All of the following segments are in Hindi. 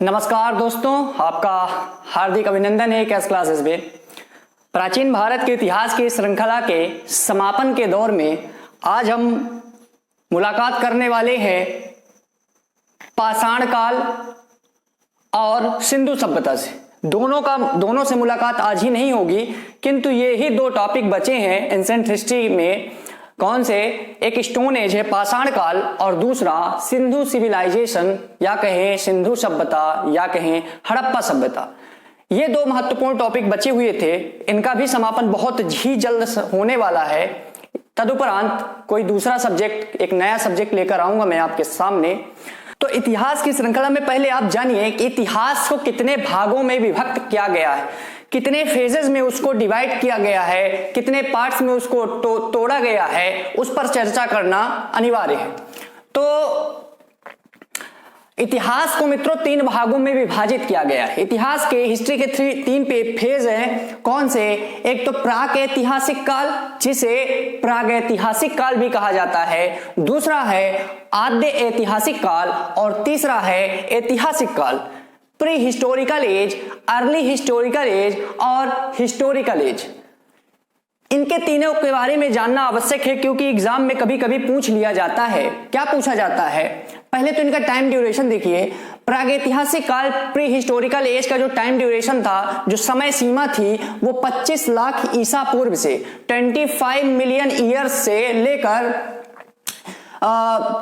नमस्कार दोस्तों, आपका हार्दिक अभिनंदन है कैश क्लासेस में। प्राचीन भारत के इतिहास की श्रृंखला के समापन के दौर में आज हम मुलाकात करने वाले हैं पाषाण काल और सिंधु सभ्यता से। दोनों से मुलाकात आज ही नहीं होगी, किंतु ये ही दो टॉपिक बचे हैं एंसेंट हिस्ट्री में। कौन से? एक स्टोन एज है पाषाण काल और दूसरा सिंधु सिविलाइजेशन या कहें सिंधु सभ्यता या कहें हड़प्पा सभ्यता। ये दो महत्वपूर्ण टॉपिक बचे हुए थे, इनका भी समापन बहुत ही जल्द होने वाला है। तदुपरांत कोई दूसरा सब्जेक्ट, एक नया सब्जेक्ट लेकर आऊंगा मैं आपके सामने। तो इतिहास की श्रृंखला में पहले आप जानिए कि इतिहास को कितने भागों में विभक्त किया गया है, कितने फेजेस में उसको डिवाइड किया गया है, कितने पार्ट्स में उसको तोड़ा गया है, उस पर चर्चा करना अनिवार्य है। तो इतिहास को मित्रों तीन भागों में विभाजित किया गया है। इतिहास के हिस्ट्री के तीन फेज हैं। कौन से? एक तो प्रागैतिहासिक काल, जिसे प्रागैतिहासिक काल भी कहा जाता है, दूसरा है आद्य ऐतिहासिक काल और तीसरा है ऐतिहासिक काल। Pre historical age, early historical age और हिस्टोरिकल एज। इनके तीनों के बारे में जानना आवश्यक है, क्योंकि एग्जाम में कभी कभी पूछ लिया जाता है। क्या पूछा जाता है? पहले तो इनका टाइम ड्यूरेशन देखिए। प्रागैतिहासिक काल, प्री हिस्टोरिकल एज का जो टाइम ड्यूरेशन था, जो समय सीमा थी, वो 25 लाख ईसा पूर्व से 25 मिलियन ईयर्स से लेकर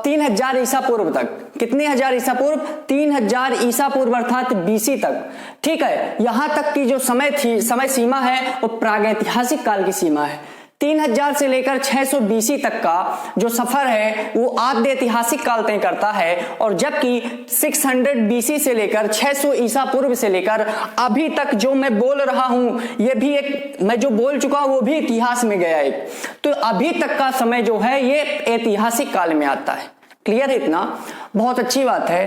3000 ईसा पूर्व तक। कितने हजार ईसा पूर्व? 3000 ईसा पूर्व अर्थात बीसी तक। ठीक है, यहां तक की जो समय सीमा है वो प्रागैतिहासिक काल की सीमा है। 3000 से लेकर 600 बीसी तक का जो सफर है वो आद्य ऐतिहासिक काल तय करता है, और जबकि 600 बीसी से लेकर 600 ईसा पूर्व से लेकर अभी तक जो मैं बोल रहा हूं, ये भी एक मैं जो बोल चुका हूं वो भी इतिहास में गया है। तो अभी तक का समय जो है ये ऐतिहासिक काल में आता है। क्लियर है इतना? बहुत अच्छी बात है।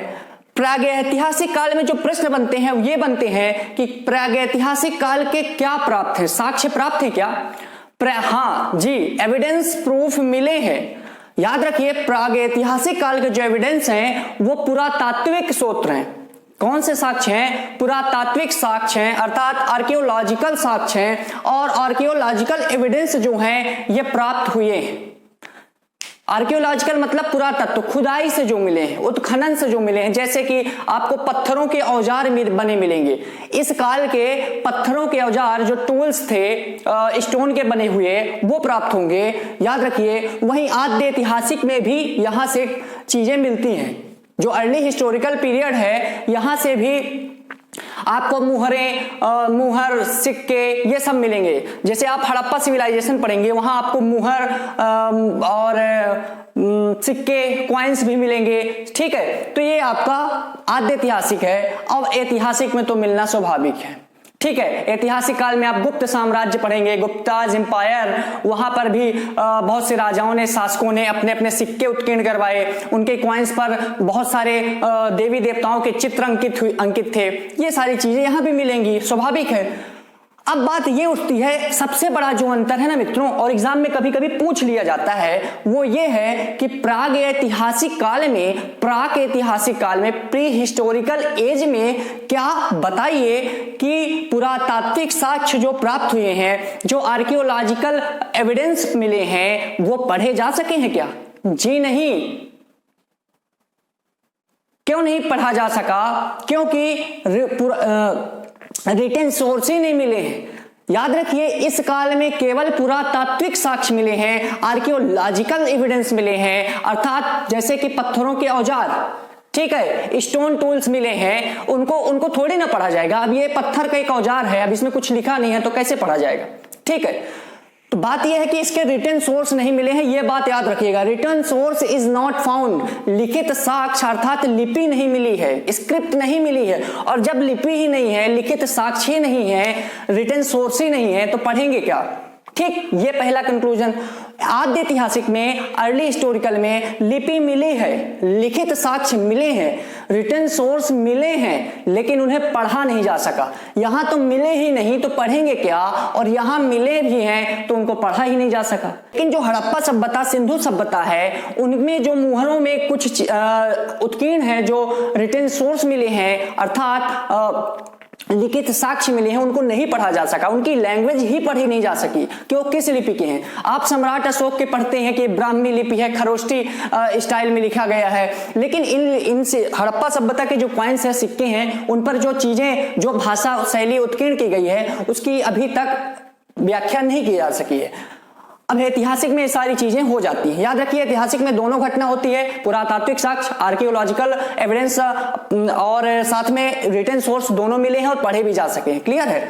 प्रागैतिहासिक काल में जो प्रश्न बनते हैं ये बनते हैं कि प्रागैतिहासिक काल के क्या प्राप्त है, साक्ष्य प्राप्त है क्या? हाँ जी, एविडेंस प्रूफ मिले हैं। याद रखिए, प्रागैतिहासिक काल के जो एविडेंस हैं वो पुरातात्विक स्रोत हैं। कौन से साक्ष्य हैं? पुरातात्विक साक्ष्य हैं, अर्थात आर्कियोलॉजिकल साक्ष्य हैं, और आर्कियोलॉजिकल एविडेंस जो हैं ये प्राप्त हुए हैं। आर्कियोलॉजिकल मतलब पुरातत्व, खुदाई से जो मिले हैं, उत्खनन से जो मिले हैं। जैसे कि आपको पत्थरों के औजार बने मिलेंगे। इस काल के पत्थरों के औजार, जो टूल्स थे स्टोन के बने हुए, वो प्राप्त होंगे। याद रखिए, वहीं आद्य ऐतिहासिक में भी यहां से चीजें मिलती हैं। जो अर्ली हिस्टोरिकल पीरियड है, यहां से भी आपको मुहर, सिक्के, ये सब मिलेंगे। जैसे आप हड़प्पा सिविलाइजेशन पढ़ेंगे, वहां आपको मुहर और सिक्के, कॉइन्स भी मिलेंगे। ठीक है, तो ये आपका आद्य ऐतिहासिक है, और ऐतिहासिक में तो मिलना स्वाभाविक है। ठीक है, ऐतिहासिक काल में आप गुप्त साम्राज्य पढ़ेंगे, गुप्ताज एम्पायर। वहां पर भी बहुत से राजाओं ने, शासकों ने अपने अपने सिक्के उत्कीर्ण करवाए। उनके कॉइन्स पर बहुत सारे देवी देवताओं के चित्र अंकित थे। ये सारी चीजें यहां भी मिलेंगी, स्वाभाविक है। अब बात ये उठती है, सबसे बड़ा जो अंतर है ना मित्रों, और एग्जाम में कभी कभी पूछ लिया जाता है, वो ये है कि प्रागैतिहासिक काल में प्री हिस्टोरिकल एज में क्या बताइए कि पुरातात्विक साक्ष्य जो प्राप्त हुए हैं, जो आर्कियोलॉजिकल एविडेंस मिले हैं, वो पढ़े जा सके हैं क्या? जी नहीं। क्यों नहीं पढ़ा जा सका? क्योंकि रिटन सोर्स ही नहीं मिले हैं। याद रखिए, इस काल में केवल पुरातात्विक साक्ष्य मिले हैं, आर्कियोलॉजिकल एविडेंस मिले हैं, अर्थात जैसे कि पत्थरों के औजार, ठीक है, स्टोन टूल्स मिले हैं। उनको थोड़ी ना पढ़ा जाएगा। अब ये पत्थर का एक औजार है, अब इसमें कुछ लिखा नहीं है, तो कैसे पढ़ा जाएगा? ठीक है, तो बात यह है कि इसके रिटन सोर्स नहीं मिले हैं। यह बात याद रखिएगा, written source is not found. लिखित साक्ष्य अर्थात लिपि नहीं मिली है, स्क्रिप्ट नहीं मिली है। और जब लिपि ही नहीं है, लिखित साक्ष्य ही नहीं है, रिटन सोर्स ही नहीं है, तो पढ़ेंगे क्या? ठीक, ये पहला कंक्लूजन। आद्य ऐतिहासिक में, अर्ली हिस्टोरिकल में लिपि मिली है, लिखित साक्ष्य मिले हैं, रिटन सोर्स मिले हैं, लेकिन उन्हें पढ़ा नहीं जा सका। यहां तो मिले ही नहीं तो पढ़ेंगे क्या, और यहां मिले भी हैं तो उनको पढ़ा ही नहीं जा सका। लेकिन जो हड़प्पा सभ्यता, सिंधु सभ्यता है, उनमें जो मुहरों में कुछ उत्कीर्ण है, जो रिटन सोर्स मिले हैं, अर्थात लिखित साक्ष्य मिले हैं, उनको नहीं पढ़ा जा सका, उनकी लैंग्वेज ही पढ़ी नहीं जा सकी कि वो किस लिपि के हैं। आप सम्राट अशोक के पढ़ते हैं कि ब्राह्मी लिपि है, खरोष्टी स्टाइल में लिखा गया है, लेकिन इनसे हड़प्पा सभ्यता के जो कॉइन्स है, सिक्के हैं, उन पर जो चीजें, जो भाषा शैली उत्कीर्ण की गई है, उसकी अभी तक व्याख्या नहीं की जा सकी है। अब ऐतिहासिक में ये सारी चीजें हो जाती हैं। याद रखिए, ऐतिहासिक में दोनों घटना होती है, पुरातात्विक साक्ष्य, आर्कियोलॉजिकल एविडेंस, और साथ में रिटन सोर्स दोनों मिले हैं और पढ़े भी जा सके। क्लियर है?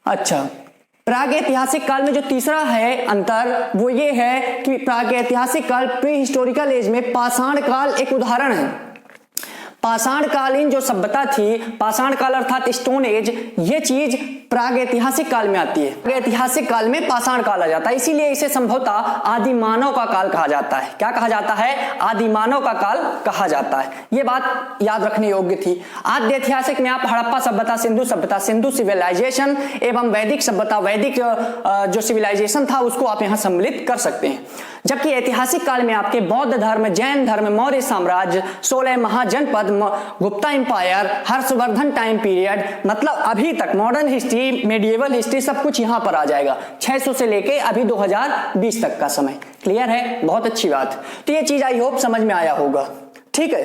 अच्छा, प्राग ऐतिहासिक काल में जो तीसरा है अंतर, वो ये है कि प्राग ऐतिहासिक काल, प्री हिस्टोरिकल एज में पाषाण काल एक उदाहरण है। पाषाण कालीन जो सभ्यता थी, पाषाण काल अर्थात स्टोन एज, ये चीज प्राग ऐतिहासिक काल में आती है। ऐतिहासिक काल में पाषाण काल आ जाता है, इसीलिए इसे संभवतः आदि मानव का काल कहा जाता है। क्या कहा जाता है? आदि मानव का काल कहा जाता है। ये बात याद रखने योग्य थी। आद्य ऐतिहासिक में आप हड़प्पा सभ्यता, सिंधु सभ्यता, सिंधु सिविलाइजेशन एवं वैदिक सभ्यता, वैदिक जो सिविलाइजेशन था उसको आप यहाँ सम्मिलित कर सकते हैं। जबकि ऐतिहासिक काल में आपके बौद्ध धर्म, जैन धर्म, मौर्य साम्राज्य, 16 महाजनपद, Gupta empire, Harshavardhan time period, मतलब अभी तक मॉडर्न हिस्ट्री, मेडिएवल हिस्ट्री, सब कुछ यहां पर आ जाएगा। 600 से लेके अभी 2020 तक का समय। क्लियर है? बहुत अच्छी बात। तो ये चीज आई होप समझ में आया होगा। ठीक है,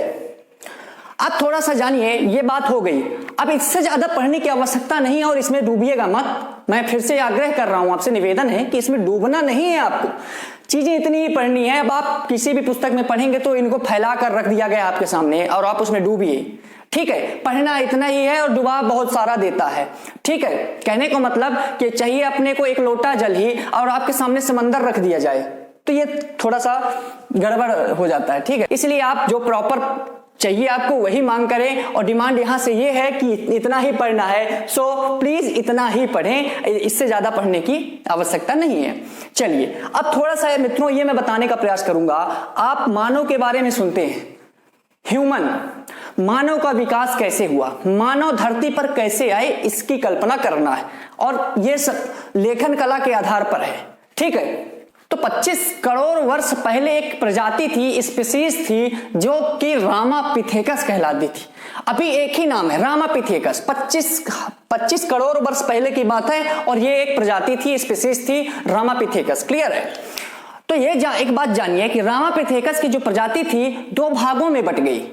अब थोड़ा सा जानिए, ये बात हो गई। अब इससे ज्यादा पढ़ने की आवश्यकता नहीं है और इसमें डूबिएगा मत। मैं फिर से आग्रह कर रहा हूं, आपसे निवेदन है कि इसमें डूबना नहीं है आपको। चीजें इतनी ही पढ़नी है। अब आप किसी भी पुस्तक में पढ़ेंगे तो इनको फैला कर रख दिया गया आपके सामने और आप उसमें डूबिए। ठीक है, पढ़ना इतना ही है और डुबा बहुत सारा देता है। ठीक है, कहने को मतलब कि चाहिए अपने को एक लोटा जल ही और आपके सामने समंदर रख दिया जाए, तो ये थोड़ा सा गड़बड़ हो जाता है। ठीक है, इसलिए आप जो प्रॉपर चाहिए आपको वही मांग करें, और डिमांड यहां से ये है कि इतना ही पढ़ना है, सो प्लीज इतना ही पढ़ें, इससे ज्यादा पढ़ने की आवश्यकता नहीं है। चलिए, अब थोड़ा सा मित्रों ये मैं बताने का प्रयास करूंगा। आप मानव के बारे में सुनते हैं, ह्यूमन, मानव का विकास कैसे हुआ, मानव धरती पर कैसे आए, इसकी कल्पना करना है, और ये लेखन कला के आधार पर है। ठीक है, तो 25 करोड़ वर्ष पहले एक प्रजाति थी, स्पीसीज थी, जो कि रामापिथेकस कहलाती थी। अभी एक ही नाम है, रामापिथेकस। 25 करोड़ वर्ष पहले की बात है, और ये एक प्रजाति थी, स्पीसीज थी, रामापिथेकस। क्लियर है? तो ये एक बात जानिए कि रामापिथेकस की जो प्रजाति थी दो भागों में बट गई,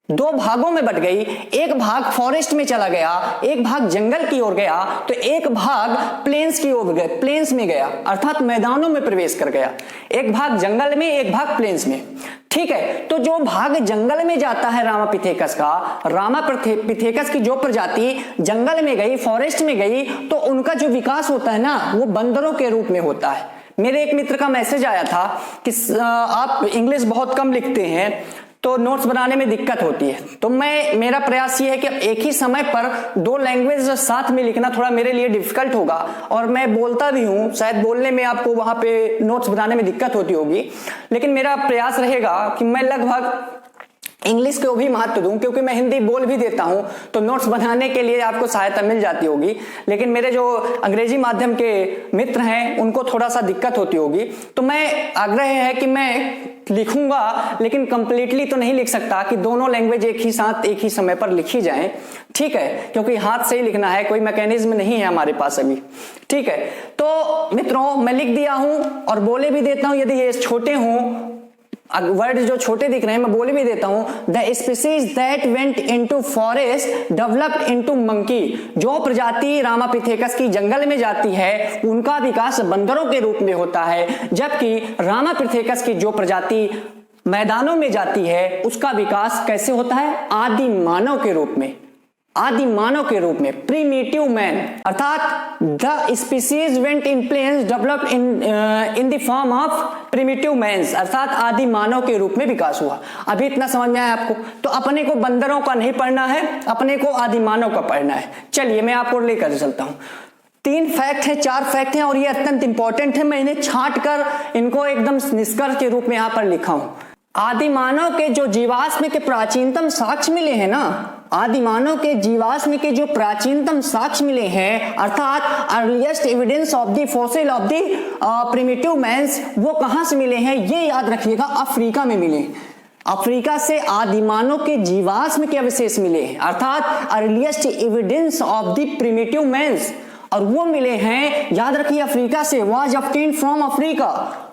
दो भागों में बट गई। एक भाग फॉरेस्ट में चला गया, एक भाग जंगल की ओर गया, तो एक भाग प्लेन्स की ओर गया, प्लेन्स में गया, अर्थात मैदानों में प्रवेश कर गया। एक भाग जंगल में, एक भाग प्लेन्स में। ठीक है, तो जो भाग जंगल में जाता है रामापिथेकस का, रामापिथेकस की जो प्रजाति जंगल में गई, फॉरेस्ट में गई, तो उनका जो विकास होता है ना, वो बंदरों के रूप में होता है। मेरे एक मित्र का मैसेज आया था कि आप इंग्लिश बहुत कम लिखते हैं तो नोट्स बनाने में दिक्कत होती है। तो मेरा प्रयास ये है कि एक ही समय पर दो लैंग्वेज साथ में लिखना थोड़ा मेरे लिए डिफिकल्ट होगा, और मैं बोलता भी हूँ, शायद बोलने में आपको वहां पे नोट्स बनाने में दिक्कत होती होगी, लेकिन मेरा प्रयास रहेगा कि मैं लगभग इंग्लिश को भी महत्व दूं, क्योंकि मैं हिंदी बोल भी देता हूं, तो नोट्स बनाने के लिए आपको सहायता मिल जाती होगी। लेकिन मेरे जो अंग्रेजी माध्यम के मित्र हैं उनको थोड़ा सा दिक्कत होती होगी, तो मैं आग्रह है कि मैं लिखूंगा, लेकिन कंप्लीटली तो नहीं लिख सकता कि दोनों लैंग्वेज एक ही साथ एक ही समय पर लिखी जाएं। ठीक है, क्योंकि हाथ से ही लिखना है, कोई मैकेनिज्म नहीं है हमारे पास अभी। ठीक है, तो मित्रों मैं लिख दिया हूं और बोले भी देता हूं, यदि ये छोटे हों, वर्ड जो छोटे दिख रहे हैं मैं बोले भी देता हूं। The species that went into forest developed into monkey. जो प्रजाति रामापिथेकस की जंगल में जाती है उनका विकास बंदरों के रूप में होता है, जबकि रामापिथेकस की जो प्रजाति मैदानों में जाती है उसका विकास कैसे होता है? आदि मानव के रूप में, आदि मानव के रूप में, प्रीमिटिव मैन, अर्थात the species went in plains developed in the form of primitive mans, अर्थात आदि मानव के रूप में विकास हुआ। अभी इतना समझ में आया आपको? तो अपने को बंदरों का नहीं पढ़ना है, अपने को आदि मानव का पढ़ना है। चलिए मैं आपको लेकर चलता हूं। 3 फैक्ट है, 4 फैक्ट हैं और ये अत्यंत इंपॉर्टेंट है। मैं इन्हें छांट कर इनको एकदम निष्कर्ष के रूप में यहां पर लिखा हूं। आदि मानव के जो जीवाश्म के प्राचीनतम साक्ष्य मिले हैं ना, आदि मानव के जीवाश्म के जो प्राचीनतम साक्ष्य मिले हैं, अर्थात earliest evidence of the fossil of the primitive mans, वो कहां से मिले हैं? ये याद रखिएगा, अफ्रीका में मिले। अफ्रीका से आदिमानव के जीवाश्म के अवशेष मिले हैं, अर्थात earliest evidence of the primitive mans, और वो मिले हैं, याद रखिए, अफ्रीका से। Was obtained from Africa,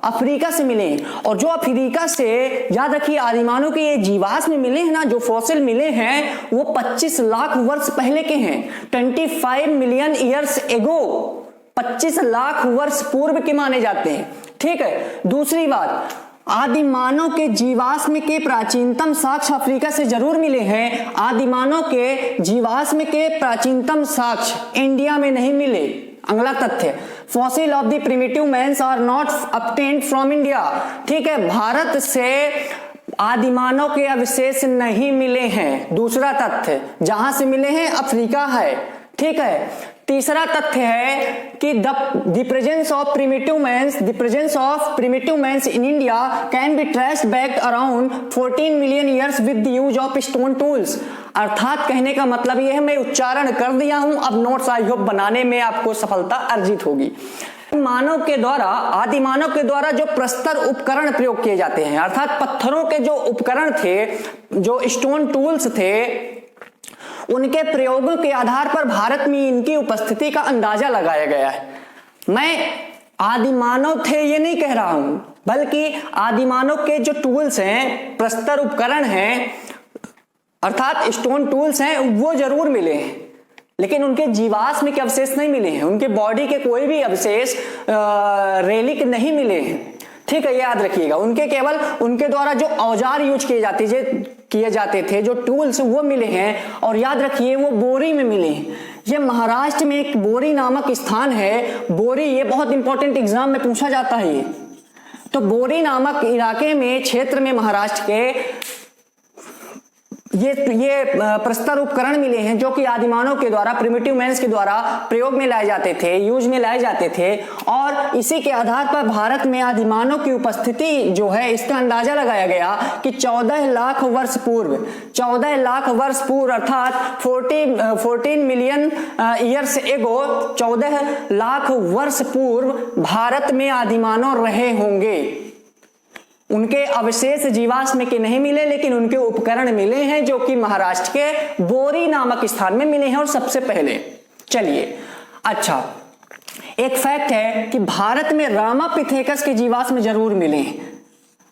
Africa से मिले हैं। और जो अफ्रीका से, याद रखिए, आदिमानव के ये जीवाश्म मिले हैं ना, जो फॉसिल मिले हैं, वो 25 लाख वर्ष पहले के हैं, 25 मिलियन ईयर्स एगो, 25 लाख वर्ष पूर्व के माने जाते हैं। ठीक है। दूसरी बात, आदिमानव के जीवाश्म के प्राचीनतम साक्ष्य अफ्रीका से जरूर मिले हैं। आदिमानव के जीवाश्म के प्राचीनतम साक्ष्य इंडिया में नहीं मिले। अगला तथ्य, fossil of the primitive mans are not obtained from India. ठीक है, भारत से आदिमानव के अवशेष नहीं मिले हैं। दूसरा तथ्य, जहां से मिले हैं अफ्रीका है। ठीक है। तीसरा तथ्य है कि the presence of primitive mans in India can be traced back around 14 million years with the use of stone tools. अर्थात कहने का मतलब यह है, मैं उच्चारण कर दिया हूं, अब नोट्स आई होप बनाने में आपको सफलता अर्जित होगी। मानव के द्वारा, आदि मानव के द्वारा जो प्रस्तर उपकरण प्रयोग किए जाते हैं, अर्थात पत्थरों के जो उपकरण थे, जो स्टोन टूल्स थे, उनके प्रयोगों के आधार पर भारत में इनकी उपस्थिति का अंदाजा लगाया गया है। मैं आदिमानव थे ये नहीं कह रहा हूं, बल्कि आदिमानव के जो टूल्स हैं, प्रस्तर उपकरण हैं, अर्थात स्टोन टूल्स हैं, वो जरूर मिले हैं, लेकिन उनके जीवाश्म के अवशेष नहीं मिले हैं, उनके बॉडी के कोई भी अवशेष रेलिक नहीं मिले हैं। ठीक है, याद रखिएगा। उनके केवल उनके द्वारा जो औजार यूज किए जाते थे, जो टूल्स, वो मिले हैं। और याद रखिए, वो बोरी में मिले हैं। ये महाराष्ट्र में एक बोरी नामक स्थान है। बोरी, ये बहुत इंपॉर्टेंट एग्जाम में पूछा जाता है ये। तो बोरी नामक इलाके में, क्षेत्र में, महाराष्ट्र के ये प्रस्तर उपकरण मिले हैं, जो कि आदिमानव के द्वारा, प्रिमिटिव मैंस के द्वारा प्रयोग में लाए जाते थे, यूज में लाए जाते थे। और इसी के आधार पर भारत में आदिमानव की उपस्थिति जो है, इसका अंदाजा लगाया गया कि 14 लाख वर्ष पूर्व, 14 लाख वर्ष पूर्व, अर्थात 14 मिलियन ईयर्स एगो, 14 लाख वर्ष पूर्व भारत में आदिमानव रहे होंगे। उनके अवशेष जीवाश्म के नहीं मिले, लेकिन उनके उपकरण मिले हैं, जो कि महाराष्ट्र के बोरी नामक स्थान में मिले हैं, और सबसे पहले। चलिए, अच्छा, एक फैक्ट है कि भारत में रामापिथेकस के जीवाश्म जरूर मिले हैं।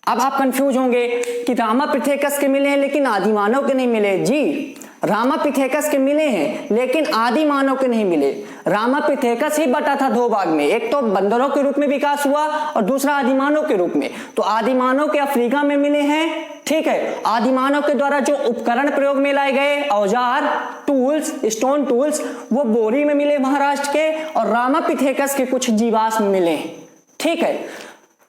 अब आप कंफ्यूज होंगे कि रामापिथेकस के मिले हैं लेकिन आदिमानव के नहीं मिले। जी, रामापिथेकस के मिले हैं लेकिन आदिमानव के नहीं मिले। रामापिथेकस ही बटा था 2 भाग में, एक तो बंदरों के रूप में विकास हुआ और दूसरा आदिमानव के रूप में। तो आदिमानव के अफ्रीका में मिले हैं। ठीक है। आदिमानव के द्वारा जो उपकरण प्रयोग में लाए गए, औजार, टूल्स, स्टोन टूल्स, वो बोरी में मिले महाराष्ट्र के, और रामापिथेकस के कुछ जीवाश्म मिले। ठीक है।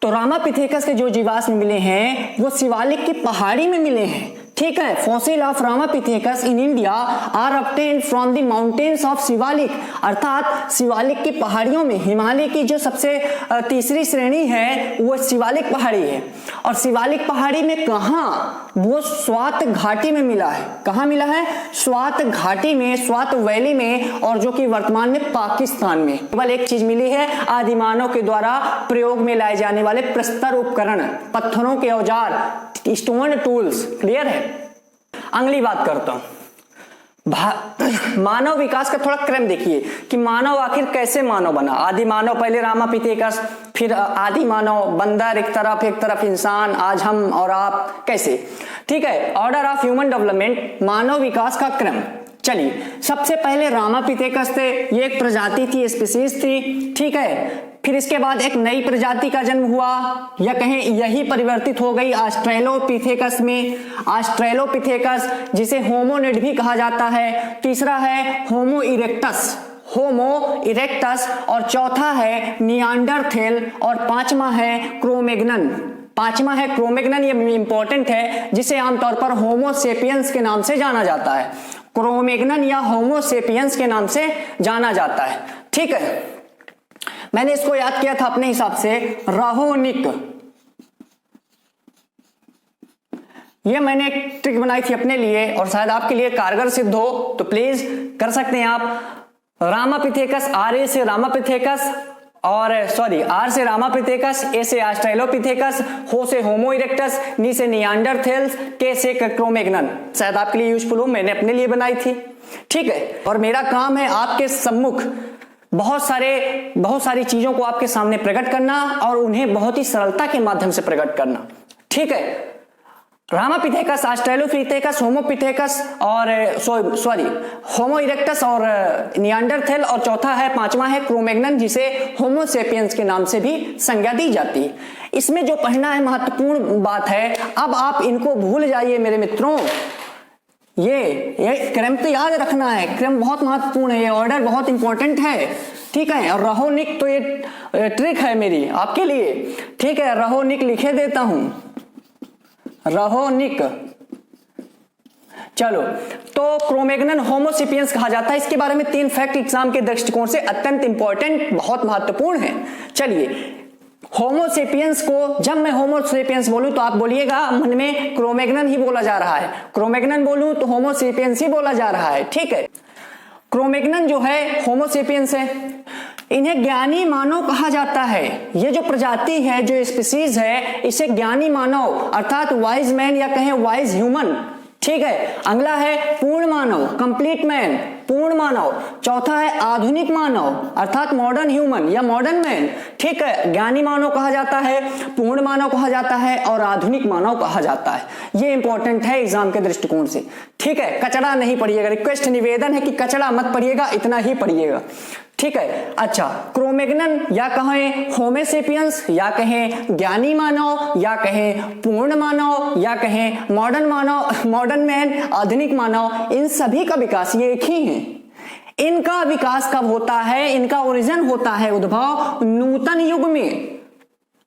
तो रामापिथेकस के जो जीवाश्म मिले हैं, वो शिवालिक की पहाड़ी में मिले हैं। ठीक है। Fossil of Ramapithecus in India are obtained from the mountains of Shivalik, अर्थात शिवालिक की पहाड़ियों में, हिमालय की जो सबसे तीसरी श्रेणी है, वो शिवालिक पहाड़ी है। और शिवालिक पहाड़ी में कहाँ? वो स्वात घाटी में मिला है। कहाँ मिला है? स्वात घाटी में, स्वात वैली में, और जो कि वर्तमान में पाकिस्तान में। केवल एक चीज मिली है, आदिमानव के द्वारा प्रयोग में लाए जाने वाले प्रस्तर उपकरण, पत्थरों के औजार, स्टोन टूल्स। क्लियर है। अगली बात करता हूं, मानव विकास का थोड़ा क्रम देखिए कि मानव आखिर कैसे मानव बना। आदि मानव, पहले रामापिथेकस, फिर आदि मानव, बंदर एक तरफ इंसान, आज हम और आप, कैसे। ठीक है। ऑर्डर ऑफ ह्यूमन डेवलपमेंट, मानव विकास का क्रम। चलिए, सबसे पहले रामापिथेकस थे, ये एक प्रजाति थी, स्पीशीज थी। ठीक है। फिर इसके बाद एक नई प्रजाति का जन्म हुआ, या कहें यही परिवर्तित हो गई ऑस्ट्रेलोपिथेकस में। ऑस्ट्रेलोपिथेकस, जिसे होमोनिड भी कहा जाता है। तीसरा है होमो इरेक्टस, और चौथा है नियांडरथेल, और पांचवा है क्रोमैग्नन। ये इंपॉर्टेंट है, जिसे आमतौर पर होमो सेपियंस के नाम से जाना जाता है। क्रोमैग्नन या होमो सेपियंस के नाम से जाना जाता है। ठीक है, मैंने इसको याद किया था अपने हिसाब से, राहोनिक। ये मैंने एक ट्रिक बनाई थी अपने लिए और शायद आपके लिए कारगर सिद्ध हो, तो प्लीज कर सकते हैं आप। रामापिथेकस, आर से रामापिथेकस, और सॉरी आर से रामापिथेकस, ए से ऑस्ट्रेलोपिथेकस, हो से होमो इरेक्टस, नी से नियांडरथेल्स, के से क्रोमैग्नन। शायद आपके लिए यूजफुल हो, मैंने अपने लिए बनाई थी। ठीक है, और मेरा काम है आपके सम्मुख बहुत सारी चीजों को आपके सामने प्रकट करना और उन्हें बहुत ही सरलता के माध्यम से प्रकट करना। ठीक है, रामापिथेकस, ऑस्ट्रेलोपिथेकस, होमोपिथेकस और होमो इरेक्टस और नियांडरथेल, और चौथा है, पांचवा है क्रोमैग्नन, जिसे होमो सेपियंस के नाम से भी संज्ञा दी जाती है। इसमें जो पढ़ना है महत्वपूर्ण बात है, अब आप इनको भूल जाइए मेरे मित्रों। ये क्रम तो याद रखना है, क्रम बहुत महत्वपूर्ण है, ये ऑर्डर बहुत इंपॉर्टेंट है। ठीक है, और राहोनिक तो ये ट्रिक है मेरी आपके लिए। ठीक है, राहोनिक लिखे देता हूं, राहोनिक। चलो, तो क्रोमैग्नन होमोसेपियंस कहा जाता है। इसके बारे में 3 फैक्ट एग्जाम के दृष्टिकोण से अत्यंत इंपॉर्टेंट, बहुत महत्वपूर्ण है। चलिए, होमोसेपियंस को जब मैं होमोसेपियंस बोलूं तो आप बोलिएगा मन में क्रोमैग्नन ही बोला जा रहा है, क्रोमैग्नन बोलूं तो होमोसेपियंस ही बोला जा रहा है। ठीक है, क्रोमैग्नन जो है होमोसेपियंस है, इन्हें ज्ञानी मानव कहा जाता है। ये जो प्रजाति है, जो स्पीसीज है, इसे ज्ञानी मानव अर्थात वाइज मैन या कहें वाइज ह्यूमन। ठीक है, अगला है पूर्ण मानव, कंप्लीट मैन, पूर्ण मानव। चौथा है आधुनिक मानव अर्थात मॉडर्न ह्यूमन या मॉडर्न मैन। ठीक है, ज्ञानी मानव कहा जाता है, पूर्ण मानव कहा जाता है और आधुनिक मानव कहा जाता है। ये इंपॉर्टेंट है एग्जाम के दृष्टिकोण से। ठीक है, कचड़ा नहीं पढ़िएगा, रिक्वेस्ट निवेदन है कि कचड़ा मत पढ़िएगा, इतना ही पढ़िएगा। ठीक है, अच्छा, क्रोमैग्नन या कहें होमोसेपियंस या कहें ज्ञानी मानव या कहें पूर्ण मानव या कहें मॉडर्न मानव, मॉडर्न मैन, आधुनिक मानव, इन सभी का विकास ये एक ही है। इनका विकास कब होता है, इनका ओरिजिन होता है, उद्भव नूतन युग में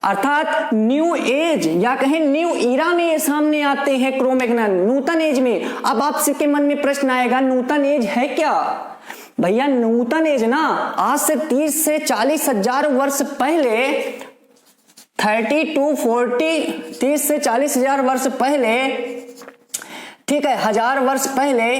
अर्थात न्यू एज या कहें न्यू ईरा में ये सामने आते हैं क्रोमैग्नन, नूतन एज में। अब आपके मन में प्रश्न आएगा, नूतन एज है क्या? भैया, नूतन एज ना आज से 30 से 40 हजार वर्ष पहले, 30 to 40, 30 से 40 हजार वर्ष पहले, ठीक है, 1000 वर्ष पहले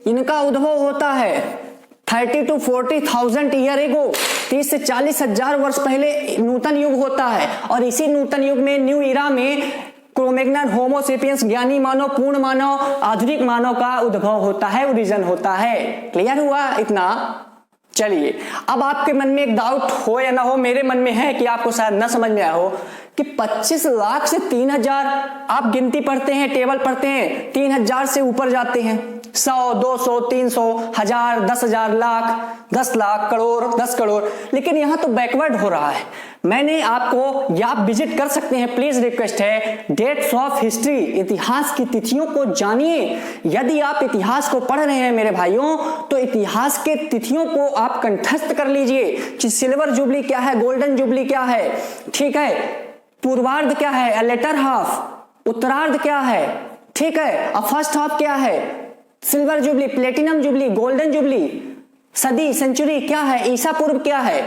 इनका उद्भव होता है। 30 to 40,000 ईयर एगो, 30 से 40 हजार वर्ष पहले नूतन युग होता है। और इसी नूतन युग में, न्यू ईरा में, क्रोमैग्नन, होमोसेपियंस, ज्ञानी मानव, पूर्ण मानव, आधुनिक मानव का उद्भव होता है, ओरिजिन होता है। क्लियर हुआ इतना? चलिए, अब आपके मन में एक डाउट हो या ना हो, मेरे मन में है कि आपको शायद ना समझ में आया हो कि 25 लाख से 3000 आप गिनती पढ़ते हैं, टेबल पढ़ते हैं, 3000 से ऊपर जाते हैं, 100, 200, 300, 1000, 10,000, लाख, 10 लाख, करोड़, 10 करोड़, लेकिन यहां तो बैकवर्ड हो रहा है। मैंने आपको, या आप विजिट कर सकते हैं, प्लीज रिक्वेस्ट है, डेट्स ऑफ हिस्ट्री, इतिहास की तिथियों को जानिए। यदि आप इतिहास को पढ़ रहे हैं मेरे भाइयों, तो इतिहास के तिथियों को आप कंठस्थ कर लीजिए कि सिल्वर जुबली क्या है, गोल्डन जुबली क्या है, ठीक है, पूर्वार्ध क्या है, लेटर हाफ, उत्तरार्ध क्या है, ठीक है, फर्स्ट हाफ क्या है, silver jubilee, platinum jubilee, golden jubilee, सदी, सेंचुरी क्या है, ईसा पूर्व क्या है,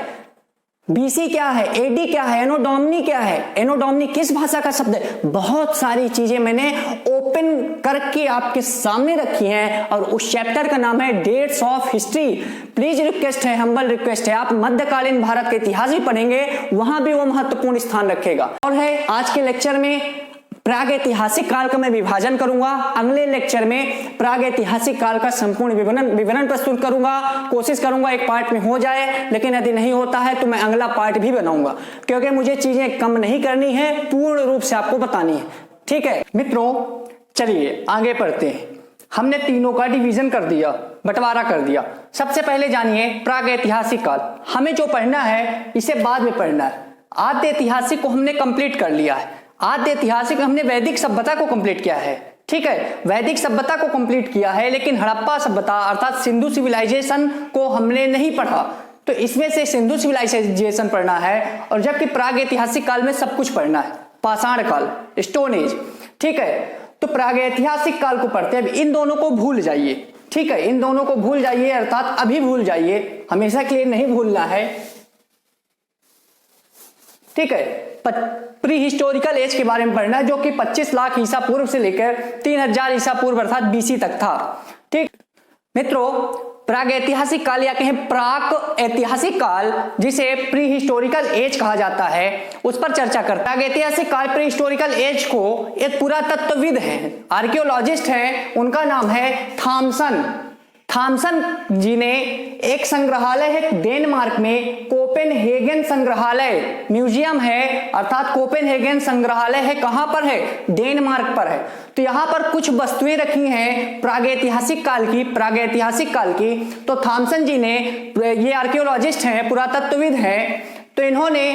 बीसी क्या है, एडी क्या है, एनो डोमिनी क्या है, एनो डोमिनी किस भाषा का शब्द है। बहुत सारी चीजें मैंने ओपन करके आपके सामने रखी हैं और उस चैप्टर का नाम है dates of history. Please request है, हम्बल रिक्वेस्ट है, आप मध्यकालीन भारत का इतिहास भी पढ़ेंगे, वहां भी वो महत्वपूर्ण स्थान रखेगा। और है आज के लेक्चर में प्राग ऐतिहासिक काल का मैं विभाजन करूंगा, अगले लेक्चर में प्राग ऐतिहासिक काल का संपूर्ण विवरण प्रस्तुत करूंगा। कोशिश करूंगा एक पार्ट में हो जाए, लेकिन यदि नहीं होता है तो मैं अगला पार्ट भी बनाऊंगा, क्योंकि मुझे चीजें कम नहीं करनी है, पूर्ण रूप से आपको बतानी है। ठीक है मित्रों, चलिए आगे बढ़ते हैं। हमने तीनों का डिवीजन कर दिया, बंटवारा कर दिया। सबसे पहले जानिए प्राग ऐतिहासिक काल। हमें जो पढ़ना है इसे बाद में पढ़ना है। आद्य ऐतिहासिक को हमने कंप्लीट कर लिया है। आद्य ऐतिहासिक हमने वैदिक सभ्यता को कंप्लीट किया है, ठीक है, वैदिक सभ्यता को कंप्लीट किया है, लेकिन हड़प्पा सभ्यता अर्थात सिंधु सिविलाइजेशन को हमने नहीं पढ़ा, तो इसमें से सिंधु सिविलाइजेशन पढ़ना है। और जबकि प्राग ऐतिहासिक काल में सब कुछ पढ़ना है, पाषाण काल, स्टोन एज, ठीक है। तो प्राग ऐतिहासिक काल को पढ़ते हैं, इन दोनों को भूल जाइए, ठीक है, इन दोनों को भूल जाइए, अर्थात अभी भूल जाइए, हमेशा के लिए नहीं भूलना है। ठीक है, प्री हिस्टोरिकल एज के बारे में पढ़ना है, जो कि 25 लाख ईसा पूर्व से लेकर 3000 ईसा पूर्व अर्थात बीसी तक था। ठीक मित्रों, प्रागैतिहासिक काल या कहें प्राक ऐतिहासिक काल, जिसे प्री हिस्टोरिकल एज कहा जाता है, उस पर चर्चा करते हैं। प्रागैतिहासिक काल प्री हिस्टोरिकल एज को एक पुरातत्वविद हैं, आर्कियोलॉजिस्ट हैं, उनका नाम है थॉमसन। थॉमसन जी ने एक संग्रहालय है डेनमार्क में, कोपेनहेगन संग्रहालय म्यूजियम है, अर्थात कोपेनहेगन संग्रहालय है, कहां पर है? डेनमार्क पर है। तो यहां पर कुछ वस्तुएं रखी हैं प्रागैतिहासिक काल की। तो थॉमसन जी ने, ये आर्कियोलॉजिस्ट हैं, पुरातत्वविद हैं, तो इन्होंने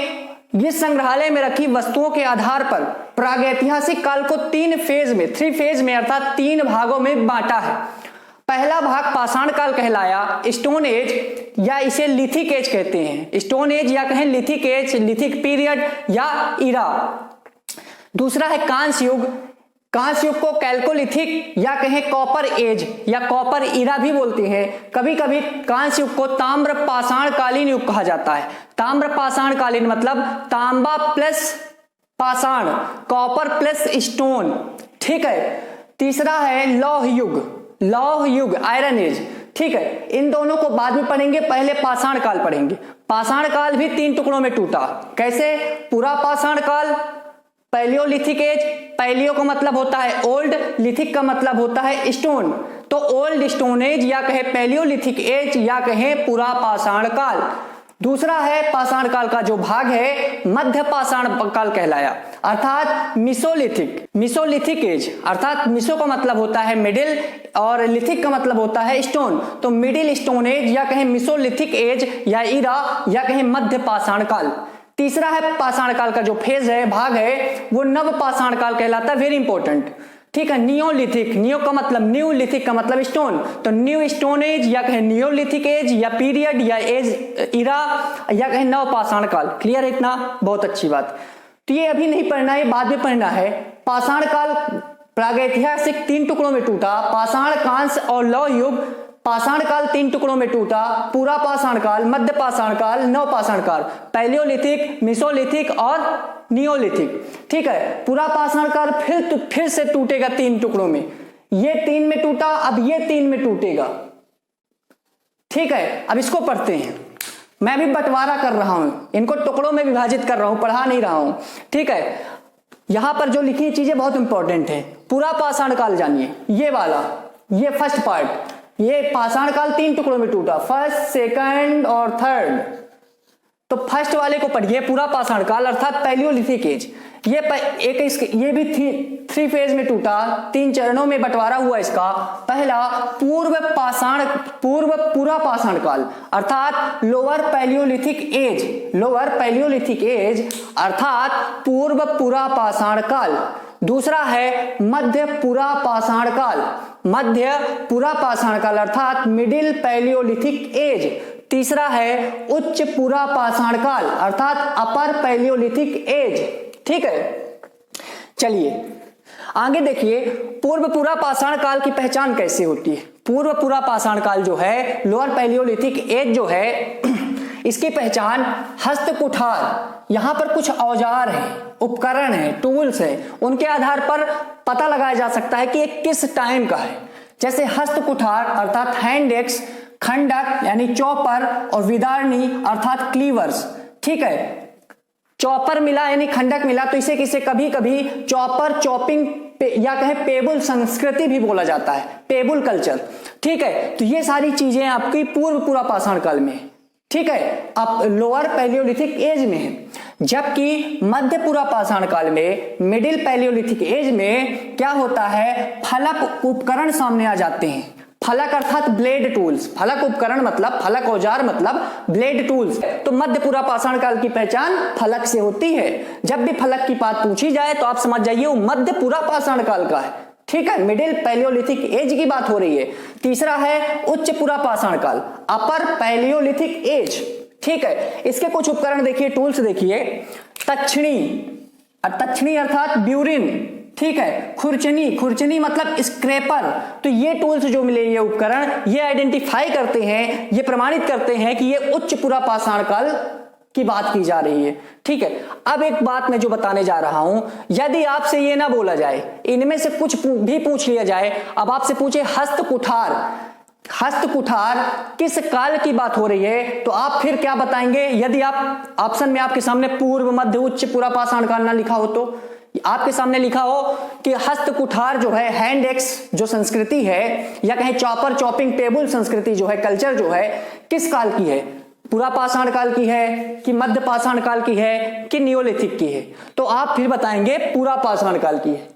इस संग्रहालय में रखी वस्तुओं के आधार पर प्रागैतिहासिक काल को 3 फेज में अर्थात 3 भागों में बांटा है। पहला भाग पाषाण काल कहलाया, स्टोन एज, या इसे लिथिक एज कहते हैं, स्टोन एज या कहें लिथिक एज, लिथिक पीरियड या इरा। दूसरा है कांस्य युग, कांस्य युग को कैल्कोलिथिक या कहें कॉपर एज या कॉपर इरा भी बोलते हैं। कभी कभी कांस्य युग को ताम्र पाषाण कालीन युग कहा जाता है। ताम्र पाषाण कालीन मतलब तांबा प्लस पाषाण, कॉपर प्लस स्टोन। ठीक है, तीसरा है लौह युग आयरन एज। ठीक है, इन दोनों को बाद में पढ़ेंगे, पहले पाषाण काल पढ़ेंगे। पाषाण काल भी 3 टुकड़ों में टूटा। कैसे? पूरा पाषाण काल, पैलियोलिथिक एज, पैलियो का मतलब होता है ओल्ड, लिथिक का मतलब होता है स्टोन, तो ओल्ड स्टोन एज या कहे पैलियोलिथिक एज या कहे पूरा पाषाण काल। दूसरा है पाषाण काल का जो भाग है मध्य पाषाण काल कहलाया, अर्थात मिसोलिथिक एज, अर्थात मिसो का मतलब होता है मिडिल और लिथिक का मतलब होता है स्टोन, तो मिडिल स्टोन एज या कहें मिसोलिथिक एज या इरा या कहें मध्य पाषाण काल। तीसरा है पाषाण काल का जो फेज है, भाग है, वो नव पाषाण काल कहलाता है, वेरी इंपॉर्टेंट। ठीक है, नियोलिथिक, नियो का मतलब न्यू, लिथिक का मतलब स्टोन, तो न्यू स्टोन एज या कहें नियोलिथिक एज या पीरियड या एज इरा या कहें नव पाषाण काल। क्लियर है इतना? बहुत अच्छी बात। तो ये अभी नहीं पढ़ना है, बाद में पढ़ना है। पाषाण काल प्रागैतिहासिक 3 टुकड़ों में टूटा, पाषाण, कांस्य और लौह युग। पाषाण काल 3 टुकड़ों में टूटा, पूरा पाषाण काल, मध्य पाषाण काल, नव पाषाण काल, पैलियोलिथिक, मिसोलिथिक और नियोलिथिक। ठीक है, पूरा पाषाण काल फिर से टूटेगा 3 टुकड़ों में। ये 3 में टूटा, अब ये 3 में टूटेगा। ठीक है, अब इसको पढ़ते हैं। मैं भी बंटवारा कर रहा हूं, इनको टुकड़ों में विभाजित कर रहा हूं, पढ़ा नहीं रहा हूं। ठीक है, यहां पर जो लिखी चीजें बहुत इंपॉर्टेंट है। पूरा पाषाण काल जानिए, ये वाला, ये फर्स्ट पार्ट, ये पाषाण काल 3 टुकड़ों में टूटा, फर्स्ट, सेकंड और थर्ड। तो फर्स्ट वाले को पढ़िए, पूरा पाषाण काल अर्थात पैलियोलिथिक एज। ये भी 3 फेज में टूटा, 3 चरणों में बंटवारा हुआ इसका। पहला पूरा पाषाण काल अर्थात लोअर पैलियोलिथिक एज अर्थात पूरा पाषाण काल। दूसरा है मध्य पूरा पाषाण काल अर्थात मिडिल पैलियोलिथिक एज। तीसरा है उच्च पूरा पाषाण काल अर्थात अपर पैलियोलिथिक एज। ठीक है, चलिए आगे देखिए, पूर्व पूरा पाषाण काल की पहचान कैसे होती है। पूर्व पूरा पाषाण काल जो है, लोअर पैलियोलिथिक एज जो है, इसकी पहचान हस्त कुठार, यहां पर कुछ औजार हैं, उपकरण हैं, टूल्स हैं, उनके आधार पर पता लगाया जा सकता है कि ये किस टाइम का है। जैसे हस्त कुठार अर्थात हैंड एक्स, खंडक यानी चॉपर और विदारणी अर्थात क्लीवर्स। ठीक है, चॉपर मिला यानी खंडक मिला, तो इसे किसे कभी कभी चॉपर, चॉपिंग या कहें पेबुल संस्कृति भी बोला जाता है, पेबुल कल्चर। ठीक है, तो ये सारी चीजें आपकी पूर्व पूरा पाषाण काल में है। ठीक है, अब लोअर पैलियोलिथिक एज में है, जबकि मध्य पूरा पाषाण काल में, मिडिल पैलियोलिथिक एज में क्या होता है, फलक उपकरण सामने आ जाते हैं। फलक अर्थात ब्लेड टूल्स, फलक उपकरण मतलब, फलक औजार मतलब ब्लेड टूल्स। तो मध्य पूरा पाषाण काल की पहचान फलक से होती है। जब भी फलक की बात पूछी जाए तो आप समझ जाइए वो मध्य पूरा पाषाण काल का है। ठीक है, मिडिल पैलियोलिथिक एज की बात हो रही है। तीसरा है उच्च पूरा पाषाण काल, अपर पैलियोलिथिक एज। ठीक है, इसके कुछ उपकरण देखिए, टूल्स देखिए। तक्षणी अर्थात ब्यूरिन। ठीक है। खुरचनी, खुरचनी मतलब स्क्रैपर। तो ये टूल्स जो मिले, ये उपकरण, ये आइडेंटिफाई करते हैं, ये प्रमाणित करते हैं कि ये उच्च पुरा पाषाण काल की बात की जा रही है। ठीक है। अब एक बात मैं जो बताने जा रहा हूं, यदि आपसे ये ना बोला जाए, इनमें से कुछ भी पूछ लिया जाए, अब आपसे पूछे हस्त कुठार, हस्त कुठार किस काल की बात हो रही है, तो आप फिर क्या बताएंगे? यदि आप ऑप्शन में आपके सामने पूर्व, मध्य, उच्च, पुरा पाषाण काल ना लिखा हो, तो आपके सामने लिखा हो कि हस्त कुठार जो है, हैंड एक्स जो संस्कृति है, या कहें चॉपर चॉपिंग टेबल संस्कृति जो है, कल्चर जो है, किस काल की है? पुरा पाषाण काल की है कि मध्य पाषाण काल की है कि नियोलिथिक की है? तो आप फिर बताएंगे पुरा पाषाण काल की है,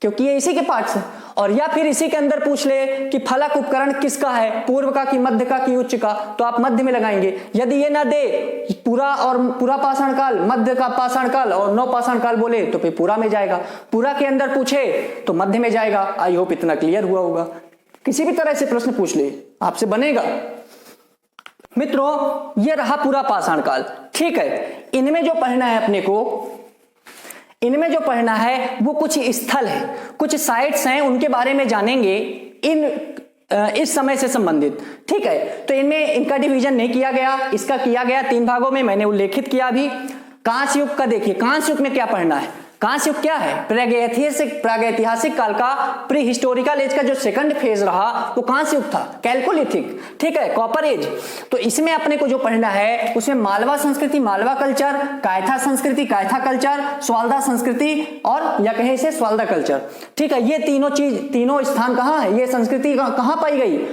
क्योंकि ये इसी के पार्ट्स हैं। और या फिर इसी के अंदर पूछ ले कि फलक उपकरण किसका है, पूर्व का कि मध्य का कि उच्च का, तो आप मध्य में लगाएंगे। यदि ये ना दे पूरा और पूरा पाषाण काल, मध्य का पाषाण काल और नव पाषाण काल बोले, तो फिर पूरा में जाएगा। पूरा के अंदर पूछे तो मध्य में जाएगा। आई होप इतना क्लियर हुआ होगा। किसी भी तरह से प्रश्न पूछ ले, आपसे बनेगा। मित्रों, ये रहा पूरा पाषाण काल। ठीक है। इनमें जो पढ़ना है अपने को, इनमें जो पढ़ना है वो कुछ स्थल है, कुछ साइट्स हैं, उनके बारे में जानेंगे इस समय से संबंधित। ठीक है। तो इनमें इनका डिवीजन नहीं किया गया, इसका किया गया 3 भागों में, मैंने उल्लेखित किया अभी। कांस्य युग का देखिए, कांस्य युग में क्या पढ़ना है? कांस्य युग क्या है? प्रागैतिहासिक काल का, प्री हिस्टोरिकल एज का जो सेकंड फेज रहा वो कांस्य युग था, कैल्कोलिथिक। ठीक है, कॉपर एज। तो इसमें अपने को जो पढ़ना है उसमें मालवा संस्कृति, मालवा कल्चर, कायथा संस्कृति, कायथा कल्चर, स्वाल्दा संस्कृति, और या कहे इसे स्वाल्दा कल्चर। ठीक है। ये तीनों स्थान कहाँ है, ये संस्कृति कहाँ पाई गई?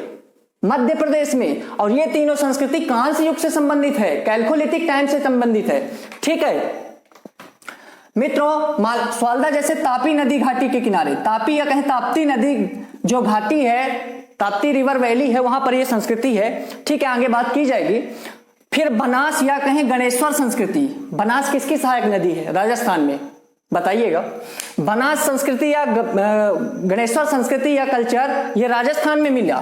मध्य प्रदेश में। और ये तीनों संस्कृति कांस्य युग से संबंधित है, कैल्कोलिथिक टाइम से संबंधित है। ठीक है मित्रों, स्वाल्दा जैसे तापी नदी घाटी के किनारे, तापी या कहें ताप्ती नदी जो घाटी है, ताप्ती रिवर वैली है, वहां पर यह संस्कृति है। ठीक है, आगे बात की जाएगी। फिर बनास या कहें गणेश्वर संस्कृति। बनास किसकी सहायक नदी है राजस्थान में? बताइएगा। बनास संस्कृति या गणेश्वर संस्कृति या कल्चर ये राजस्थान में मिला।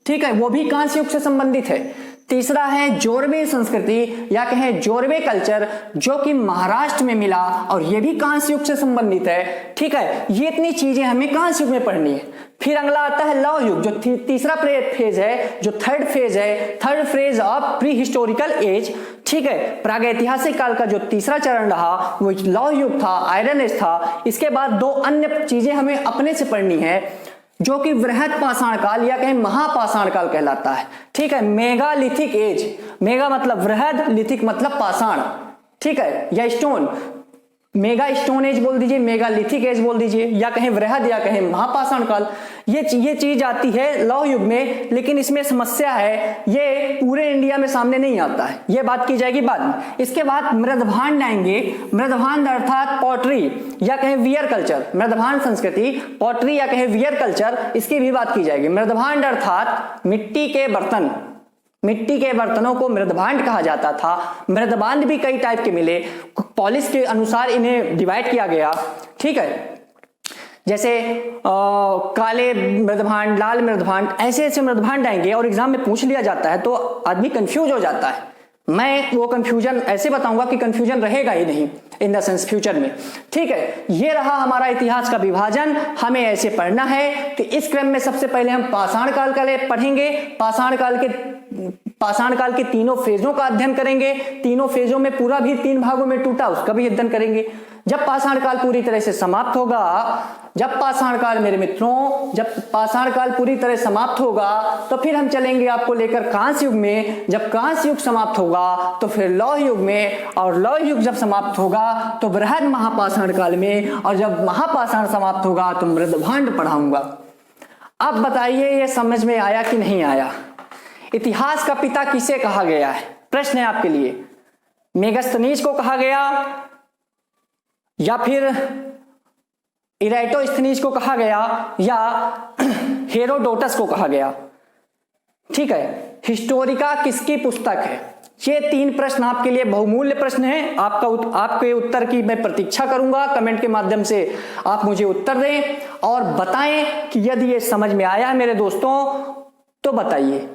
ठीक है, वो भी कांस्य युग से संबंधित है। तीसरा है जोरवे संस्कृति या कहें जोरवे कल्चर, जो कि महाराष्ट्र में मिला, और ये भी कांस्य युग से संबंधित है। ठीक है, ये इतनी चीजें हमें कांस्य युग में पढ़नी है। फिर अगला आता है लौह युग, जो तीसरा फेज है, जो third phase of pre historical age. ठीक है, प्रागैतिहासिक काल का जो तीसरा चरण रहा वो लौह युग था, आयरन एज था। इसके बाद 2 अन्य चीजें हमें अपने से पढ़नी है, जो कि वृहद पाषाण काल या कहीं महापाषाण काल कहलाता है। ठीक है, मेगालिथिक एज। मेगा मतलब वृहद, लिथिक मतलब पाषाण। ठीक है, या स्टोन, मेगा स्टोन एज बोल दीजिए, मेगालिथिक एज बोल दीजिए, या कहें वृहद या कहें महापाषाण काल। ये चीज आती है लौह युग में, लेकिन इसमें समस्या है, ये पूरे इंडिया में सामने नहीं आता है। ये बात की जाएगी बाद में। इसके बाद मृदभांड आएंगे। मृदभांड अर्थात पॉटरी या कहें वियर कल्चर, मृदभांड संस्कृति, पॉटरी या कहें वियर कल्चर, इसकी भी बात की जाएगी। मृदभांड अर्थात मिट्टी के बर्तन, मिट्टी के बर्तनों को मृदभांड कहा जाता था। मृदभांड भी कई टाइप के मिले, पॉलिश के अनुसार इन्हें डिवाइड किया गया। ठीक है, जैसे काले मृदभांड, लाल मृदभांड, ऐसे ऐसे मृदभांड आएंगे और एग्जाम में पूछ लिया जाता है तो आदमी कंफ्यूज हो जाता है। मैं वो कंफ्यूजन ऐसे बताऊंगा कि कंफ्यूजन रहेगा ही नहीं इन द सेंस फ्यूचर में। ठीक है, ये रहा हमारा इतिहास का विभाजन, हमें ऐसे पढ़ना है। तो इस क्रम में सबसे पहले हम पाषाण काल का पढ़ेंगे। पाषाण काल के तीनों फेजों का अध्ययन करेंगे। तीनों फेजों में पूरा भी 3 भागों में टूटा, उसका भी अध्ययन करेंगे। जब पाषाण काल पूरी तरह से समाप्त होगा, जब पाषाण काल मेरे मित्रों, जब पाषाण काल पूरी तरह समाप्त होगा तो फिर हम चलेंगे आपको लेकर कांस्य युग में। जब कांस्य युग समाप्त होगा तो फिर लौह युग में, और लौह युग जब समाप्त होगा तो बृहद महापाषाण काल में, और जब महापाषाण समाप्त होगा तो मृदभांड पढ़ाऊंगा। अब बताइए ये समझ में आया कि नहीं आया? इतिहास का पिता किसे कहा गया है? प्रश्न है आपके लिए। मेगास्थनीज को कहा गया या फिर इराटोस्थनीज को कहा गया या हेरोडोटस को कहा गया? ठीक है, हिस्टोरिका किसकी पुस्तक है? ये 3 प्रश्न आपके लिए बहुमूल्य प्रश्न हैं। आपके उत्तर की मैं प्रतीक्षा करूंगा। कमेंट के माध्यम से आप मुझे उत्तर दें और बताएं कि यदि ये समझ में आया है मेरे दोस्तों तो बताइए।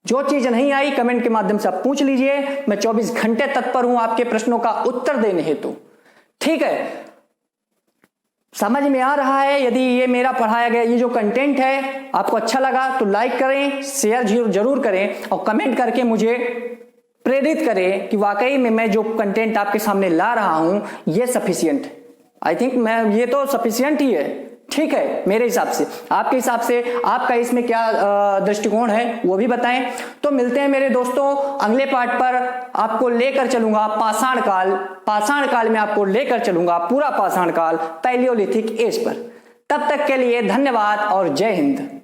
जो चीज नहीं आई कमेंट के माध्यम से आप पूछ लीजिए, मैं 24 घंटे तत्पर हूं आपके प्रश्नों का उत्तर देने हेतु। ठीक है, समझ में आ रहा है? यदि ये मेरा पढ़ाया गया ये जो कंटेंट है आपको अच्छा लगा तो लाइक करें, शेयर जरूर करें और कमेंट करके मुझे प्रेरित करें कि वाकई में मैं जो कंटेंट आपके सामने ला रहा हूं ये सफिशिएंट, आई थिंक मैं ये तो सफिशिएंट ही है, ठीक है मेरे हिसाब से। आपके हिसाब से आपका इसमें क्या दृष्टिकोण है वो भी बताएं। तो मिलते हैं मेरे दोस्तों अगले पार्ट पर। आपको लेकर चलूंगा पाषाण काल में आपको लेकर चलूंगा पूरा पाषाण काल पैलियोलिथिक एज पर। तब तक के लिए धन्यवाद और जय हिंद।